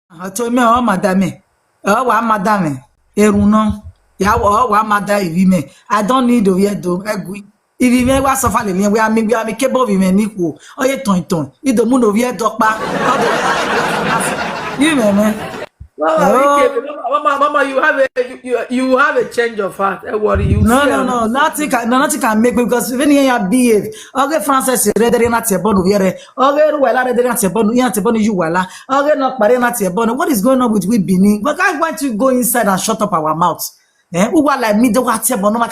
To me o madame. O wa madame. Eruno. Ya wa madame ivime. I don't need to hear do egui. Ivime wa suffer le we am kebo vime niku. Oye ton. I do mu no hear dokpa. You me. Oh, Mama, you have a change of heart. Worry you. no. Nothing can make me because when you behave. Okay, Francis, ready na te bonu here. Okay, wala ready na te bonu. Ya te bonu you wala. Okay, no pare na te bonu. What is going on with we Benin? But I want to go inside and shut up our mouth. Who like me do what te bonu no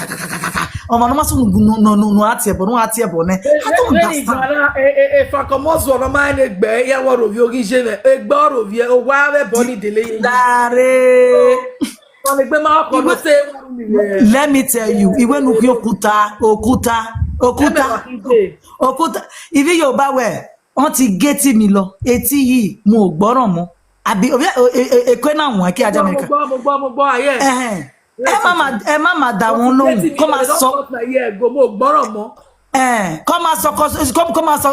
ate bonu ate bonu. I don't understand. If I come also no mind egbe ya woro vi ori je me egbe oro vi o wa be boni dele. Dare. Let me tell you, iwe nuki okuta. If you ba we, on ti geti mi lo, eti yi mo gboran mo. Abi ekwe na won ki aja America. Mo gbọ́ aye. Ẹ má dá wọn lóhùn. Kó má sọ na ye go mo gboran mo. Kó má sọ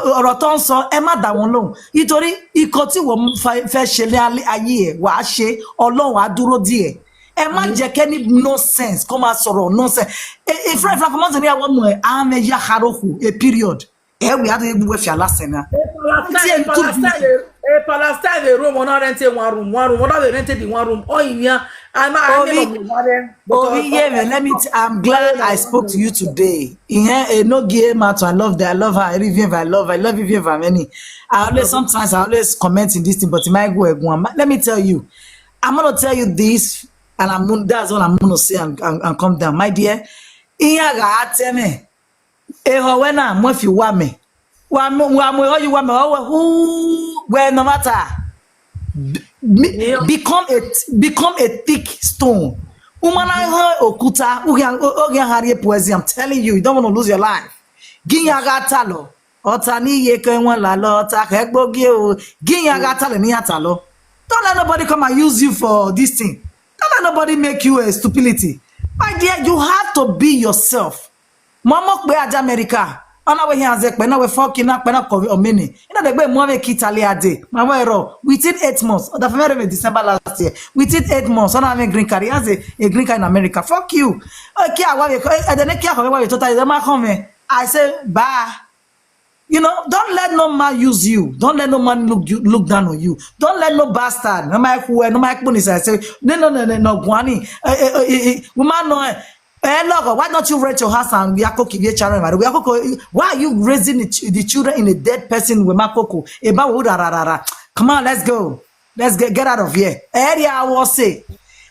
ọ̀rọ̀ tó ń sọ, ẹ má dá wọn lóhùn. Nítorí iko tí wọ́n fẹ́ ṣe le ayé ẹ, wàá ṣe, Ọlọ́run á dúró díẹ̀. Ẹ má jẹ́ kẹ́ni nonsense kó má sọ̀rọ̀ nonsense. Friend come on here one more. I'm a yaharohu a period. We had to be fia last na. Palestine the room not rented one room. What are they rented in one room? Oh yeah. I'm glad I spoke to you today. No game matter. I love her. I love Vivian many. Sometimes I always comment in this thing, but it might go. Let me tell you. I'm gonna tell you this. And that's all I'm gonna say and come down, my dear. Iya ga ateme. Eho wena mo fi wa me. Wa mo you wa me where no matter. Become a thick stone. Umana okuta ugan hariye poezi. I'm telling you, you don't want to lose your life. Ginya ga talo. Ota ni ye ke won la lo ta ke gbogi o. Ginya ga talo ni atalo. Don't let nobody come and use you for this thing. Don't let nobody make you a stupidity. My dear, you have to be yourself. Mama pe aja America. Ona we here pe na we fucking na pe na COVID or many. You know the way mo make Italy ade. My boy within 8 months. The February December last year. Within 8 months, ona have a green card. He has a green card in America. Fuck you. Okay, the next year we total them come. I say bye. You know, don't let no man use you. Don't let no man look down on you. Don't let no bastard. No my bonus. I say no guani. Woman no. Look, why don't you rent your house and we are cooking Sharon? Why are you raising the children in a dead person with Makoko? Come on, let's go. Let's get out of here. Area I will say.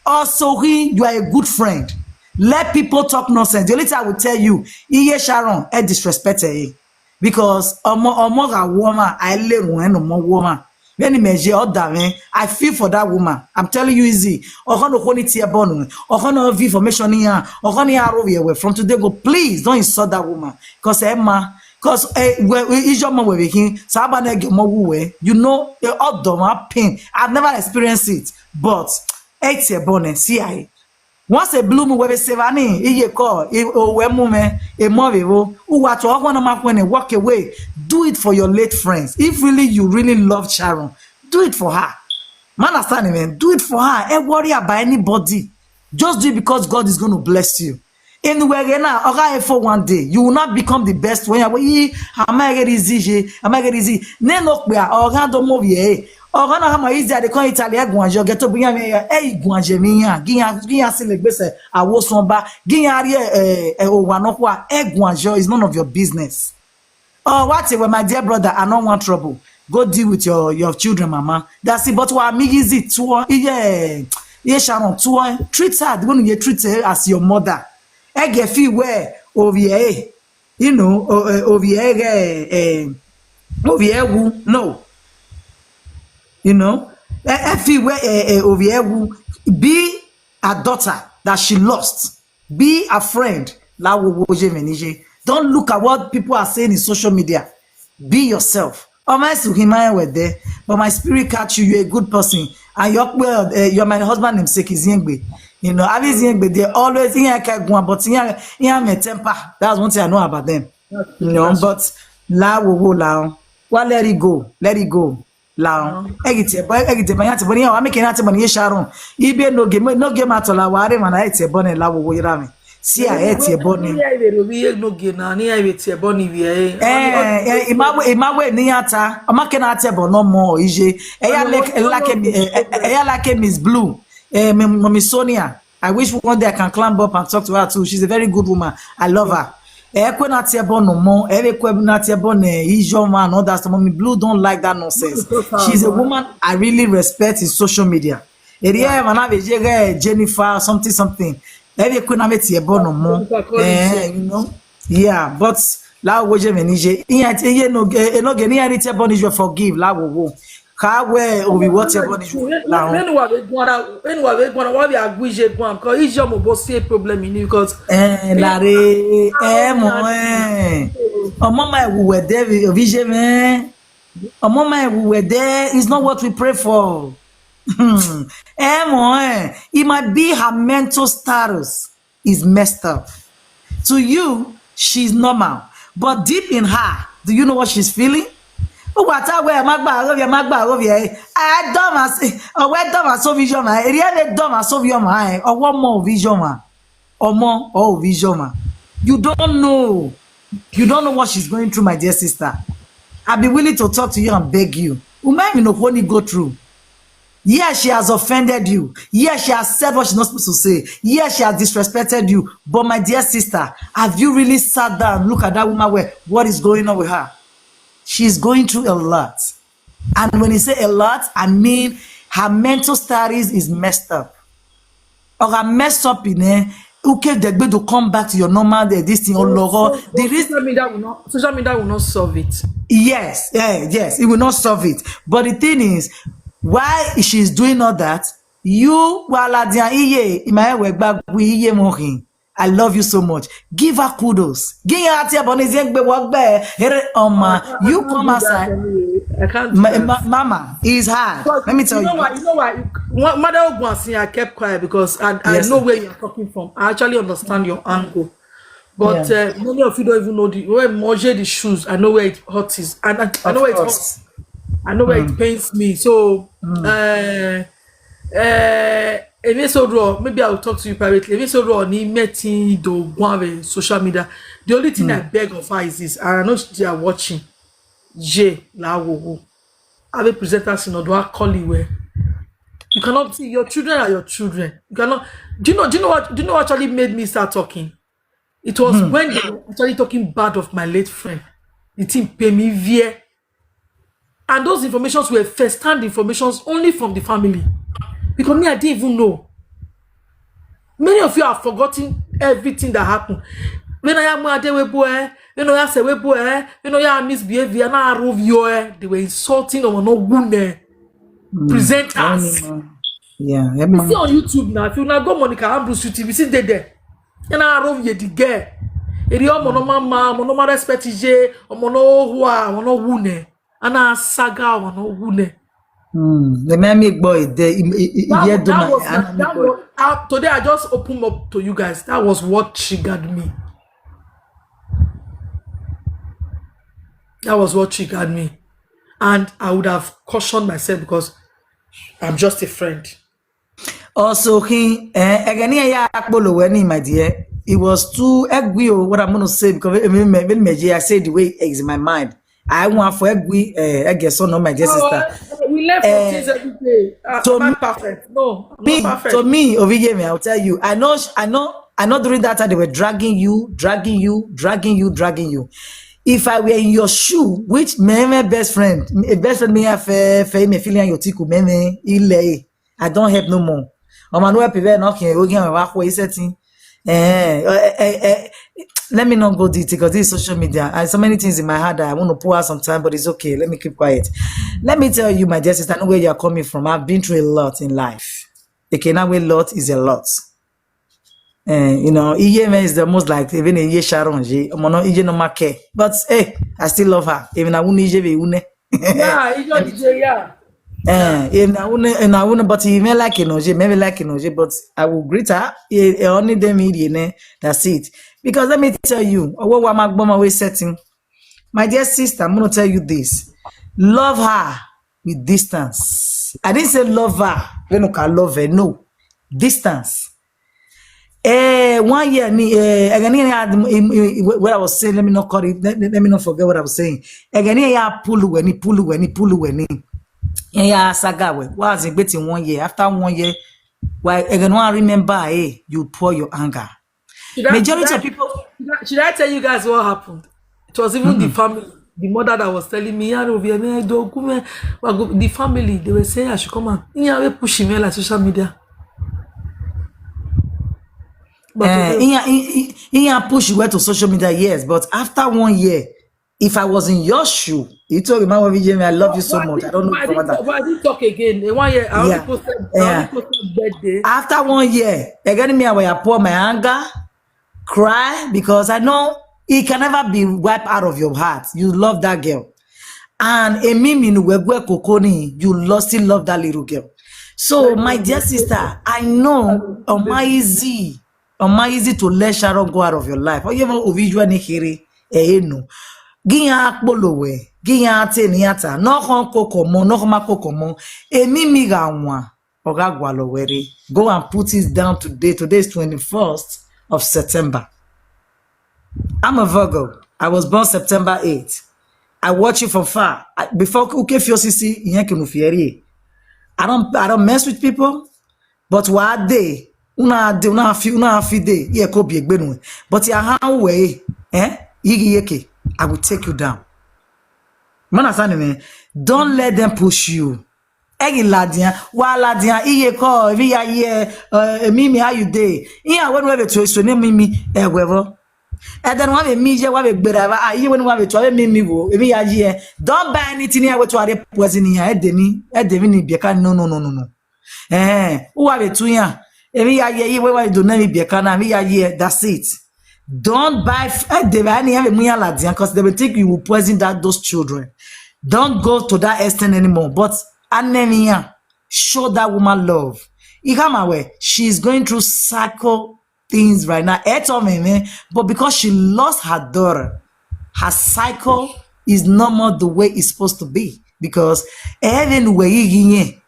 Also, you are a good friend. Let people talk nonsense. The only thing I will tell you, Sharon, disrespected. Because omoga woman, I live when no more woman. When measure other man, I feel for that woman. I'm telling you, Izzy. Ohono quality bonu. Ohono information here. Ohono arrow from today go. Please don't insult that woman. Cause Emma, cause is your mom working? Sabane get more way. You know, other pain. I've never experienced it, but it's a bonus. See, once a bloom we save ani iye call we mume e movevo uwa to ogwana makwen and walk away. Do it for your late friends. If you really love Sharon, do it for her. Man, understand, man, do it for her. Ain't worry about anybody. Just do it because God is going to bless you. Anywhere now, okay, for one day you will not become the best when you am I get easy ne no pe oga do mo vie oga na ma easy de kon Italy egunjo get to biyan egunje mi yan giyan si le gbese awosun ba giyan ri owa no kwa egunjo is none of your business. Oh, what if my dear brother, I don't want trouble. Go deal with your children, mama. That's it. But what me easy to yeah, Sharon, to treat her the one you treat her as your mother. I get feel where over here, you know, over here, no, you know, I feel where over here be a daughter that she lost, be a friend. Don't look at what people are saying in social media. Be yourself. Were there, but my spirit catch you. You're a good person, and you're my husband namesake is Yengbe. You know, I was Yengbe. They always but me temper. That's one thing I know about them. You know, but la wo la. Well, let it go. Let it go. Lao. Egite ba yati boni ya make na te boni Sharon. Ibe no game atola ware mana ete boni la wo yira mi. Si a ete boni. Ni ai be robi no ge na ni ai be tie boni wi Imawe ni ata. Amake na ate bono mo ije. Eya like Miss Blue. Mommy Sonia. I wish one day I can climb up and talk to her too. She's a very good woman. I love her. Ekwe na tie bono mo. Ekwe na tie bono ijo man and all that. Mommy Blue don't like that nonsense. She's a woman I really respect in social media. Eriye mana be Jennifer something. Ekwe na me tie bono mo. You know. Yeah, but la woje menije. Iye no ge ni ari tie bono you forgive la wo. Ka we obi whatever you now. When we gonna what we agree je go because it's your mo see problem in because Lare mo mama we were there vije me. Mama we were there is not what we pray for. It might be her mental status is messed up. To you, she's normal. But deep in her, do you know what she's feeling? What I wear magba of ye. I don't so vision ma. Really don't so vision ma. Or one more vision ma. Or more oh vision ma. You don't know. You don't know what she's going through, my dear sister. I'll be willing to talk to you and beg you. Umay know what you go through. Yes, she has offended you. Yes, she has said what she's not supposed to say. Yes, she has disrespected you. But my dear sister, have you really sat down and look at that woman what is going on with her? She's going through a lot. And when you say a lot, I mean her mental status is messed up. Or her messed up in there. Okay, they're going to come back to your normal this thing or logo. Social media will not solve it. Yes, it will not solve it. But the thing is, why she's doing all that, you I love you so much. Give her kudos. You come outside. I can't. Mama, it's hard. Let me tell you. You know why? Mother Ogwansi, I kept quiet because I know where you're talking from. I actually understand your angle. But many of you don't even know where measure the shoes. I know where it hurts is. And I know where it hurts. I know where it pains me. So maybe I'll talk to you privately. Social media. The only thing I beg of her is this, and I know they are watching. J Lawo. Have a presenters in Odwa Colliway. You cannot see your children are your children. You cannot. Do you know what actually made me start talking? It was when they were actually talking bad of my late friend. The team pay me via. And those informations were first-hand informations only from the family. Because me, I didn't even know. Many of you have forgotten everything that happened. When I am I say I misbehavior, they were insulting or no good presenters. Yeah. You see on YouTube now, if you now go Monica Ambrose YouTube, you see they there. And I love you the girl. Eri o mono respect je, o mono hua, mono wune. Ana saga o mono wune. The man boy today I just opened up to you guys. That was what triggered me. That was what triggered me. And I would have cautioned myself because I'm just a friend. Also, my dear, it was too angry what I'm gonna say because I say the way it's in my mind. I want for I guess so, no, my dear sister. We left for things every day. I'm perfect. No, I'm not perfect. To me, Ovigeme, I'll tell you. I know during that time they were dragging you. If I were in your shoe, which my best friend may have me feeling your tiku me I don't help no more. Let me not go detail because this is social media and so many things in my head that I want to pour out sometime, but it's okay. Let me keep quiet. Let me tell you, my dear sister, I know where you're coming from. I've been through a lot in life. Okay, now a lot is a lot. You know, Iye is the most like even a Sharon, no make. But hey, I still love her. Even I won't but he may like maybe like but I will greet her. Only them that's it. Because let me tell you, what my setting. My dear sister, I'm gonna tell you this. Love her with distance. I didn't say lover. We no can love her. No, distance. 1 year again what I was saying, let me not call it, let me not forget what I was saying. Again ya pulu weni. Yeah, saga we. Was it between 1 year? After 1 year, why again one remember you pour your anger. Majority of people. Should I tell you guys what happened? It was even the family, the mother that was telling me, the family, they were saying I should come and push him like social media. But he push you to social media, yes. But after 1 year, if I was in your shoe, you told me, I love you so much. I don't know but I didn't talk again. In 1 year, I only posted birthday. After 1 year, again me I pour my anger, cry, because I know it can never be wiped out of your heart. You love that girl. And you still love that little girl. So my dear sister, I know on my easy to let Sharon go out of your life. Or even Ovijuan Hiri, no. Giya Bolowe, Giya Teniata, no Kokomo, no Makokomo, Mimiga one, Ogagwaloweri. Go and put it down today. Today is 21st of September. I'm a Virgo. I was born September 8th. I watch you from far. Before Ukefiosi, I don't mess with people, but what day? Una fide ye ko bi egbenu, but ya how way yiki I will take you down. Man understand me? Don't let them push you. Egi ladian wa ladian iye ko every year mimi how you dey iya when we to so name mimi egwevo and then one me je wa be gbera aye when we to mimi wo every year don't buy anything here we to are poison here edemi ni bi ka no who are be to yan every year we do na be ka na every year that's it. Don't buy because they will think you will poison those children. Don't go to that extent anymore. But anemia, show that woman love. She's going through cycle things right now. But because she lost her daughter, her cycle is not more the way it's supposed to be. Because Erioje,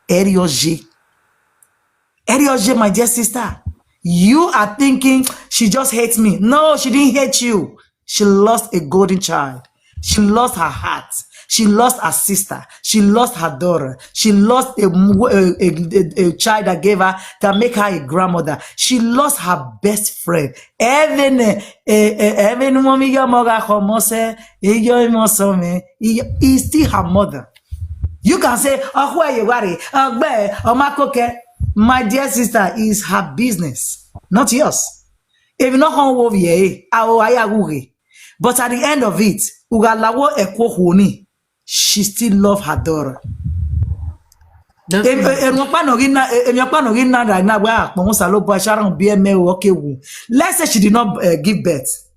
my dear sister, you are thinking she just hates me. No, she didn't hate you. She lost a golden child. She lost her heart. She lost her sister. She lost her daughter. She lost a child that gave her, that make her a grandmother. She lost her best friend. Even is still her mother. You can say, oh, where you worry? My dear sister, is her business, not yours. If you not home over here, but at the end of it, she still love her daughter. Let's say she did not give birth.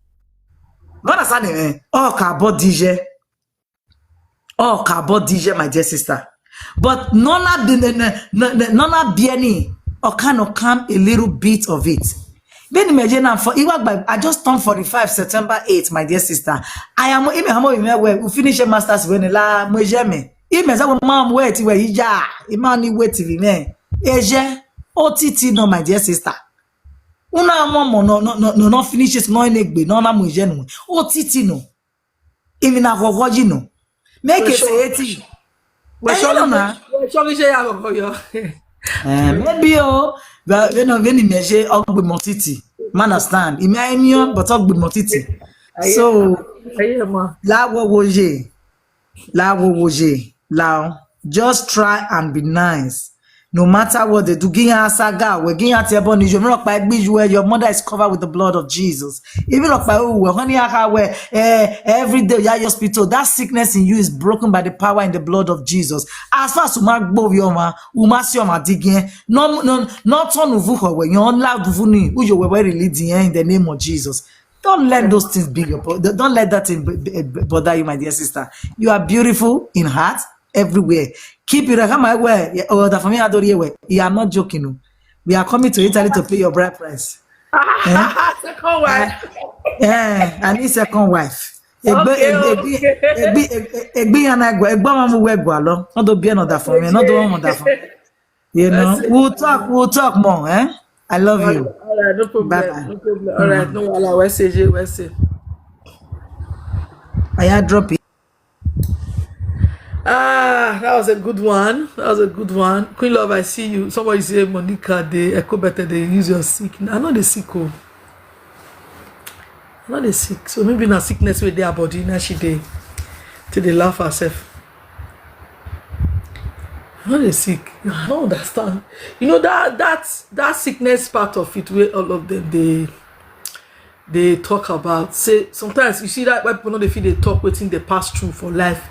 God has said, oh, carbon DJ, my dear sister. But none of any or kind of come a little bit of it. Then imagine I just turned 45 September 8th, my dear sister. I am we finish a master's when la mojeme. Imagine mom wait where ya imani wait me. Eje OTT no, my dear sister. Una mom no finishes no enegbe no na mojeno. OTT no. Even a gogoji no. Make it say 80. Maybe when measure ogbe motiti, man understand. Imi but ogbe motiti. So la woje, just try and be nice. No matter what they do, your mother is covered with the blood of Jesus. Even every day you hospital, that sickness in you is broken by the power in the blood of Jesus. As far as not on in the name of Jesus. Don't let those things be your don't let that thing bother you, my dear sister. You are beautiful in heart everywhere. Keep it my way. Oh, the family adore you. You are not joking. We are coming to Italy to pay your bride price. Second wife. I need second wife. Okay, okay. Egbi yana egwa, egba mamu wegwa lo. Not do be another for me, not do one that for me. You That's know, it. we'll talk more, eh? I love you. All right, no Bye problem. bye. No problem. All right, no wala. Where's AJ? Where's it? I drop it. Ah, that was a good one. That was a good one. Queen Love, I see you. Somebody say Monica, they echo better, they use your sick. I know the sick. Oh. I know the sick. So maybe na sickness with their body. Now she they till they laugh herself. I know the sick. I don't understand. You know that sickness part of it where all of them they talk about. Say sometimes you see that why people know they feel they talk waiting they pass through for life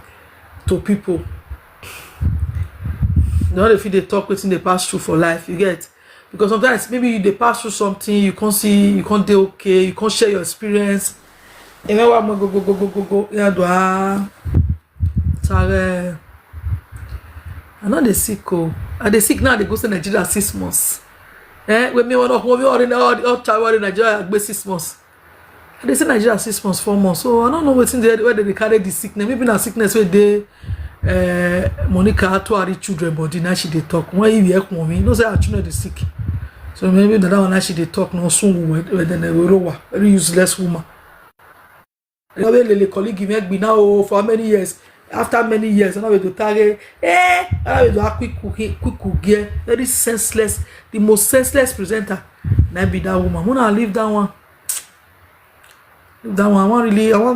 to people. Not if they talk within they pass through for life, you get, because sometimes maybe they pass through something you can't see, you can't do okay, you can't share your experience. And then I'm go. Yeah, do sorry. I know they sick. Oh, and they sick now. They go to Nigeria 6 months. When me want to home, all travel in Nigeria go 6 months. And they say Nigeria 6 months, 4 months. So I don't know what's in there whether they carry the sickness. Maybe not sickness where they. Monica had 2 other children, but now she they talk. When you hear mommy, you know say her children they sick. So maybe that one now she they talk no soon then they will very useless woman. The colleague give me now for many years. After many years, and now we do target. Now we do a quick gear. Very senseless, the most senseless presenter. Now be that woman. Wanna leave that one. Leave that one. I want